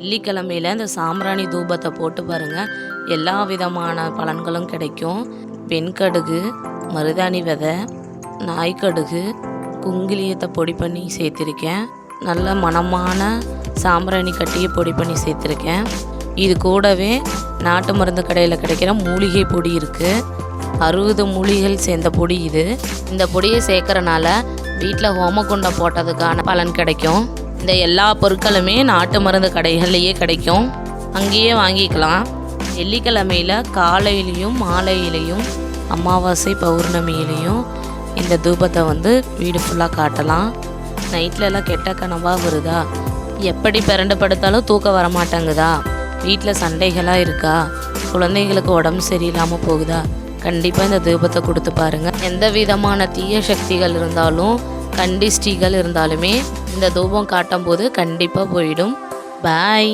வெள்ளிக்கிழமையில் இந்த சாம்பிராணி தூபத்தை போட்டு பாருங்கள், எல்லா விதமான பலன்களும் கிடைக்கும். வெண்கடுகு, மருதாணி விதை, நாய்க்கடுகு, குங்கிலியத்தை பொடி பண்ணி சேர்த்துருக்கேன். நல்ல மணமான சாம்பிராணி கட்டியை பொடி பண்ணி சேர்த்துருக்கேன். இது கூடவே நாட்டு மருந்து கடையில் கிடைக்கிற மூலிகை பொடி இருக்குது. 60 மூலிகைகள் சேர்ந்த பொடி இது. இந்த பொடியை சேர்க்கறனால வீட்டில் ஹோமகுண்டம் போட்டதுக்கான பலன் கிடைக்கும். இந்த எல்லா பொருட்களுமே நாட்டு மருந்து கடைகள்லேயே கிடைக்கும், அங்கேயே வாங்கிக்கலாம். வெள்ளிக்கிழமையில் காலையிலையும் மாலையிலையும் அமாவாசை பௌர்ணமியிலையும் இந்த தூபத்தை வீடு ஃபுல்லாக காட்டலாம். நைட்லலாம் கெட்ட கனவாக வருதா, எப்படி பிறண்டு படுத்தாலும் தூக்கம் வரமாட்டேங்குதா, வீட்டில் சண்டைகளாக இருக்கா, குழந்தைங்களுக்கு உடம்பு சரியில்லாமல் போகுதா, கண்டிப்பாக இந்த தூபத்தை கொடுத்து பாருங்கள். எந்த விதமான தீய சக்திகள் இருந்தாலும், கண்டிஷ்டிகள் இருந்தாலுமே இந்த தூபம் காட்டும் போது கண்டிப்பாக போயிடும். பாய்.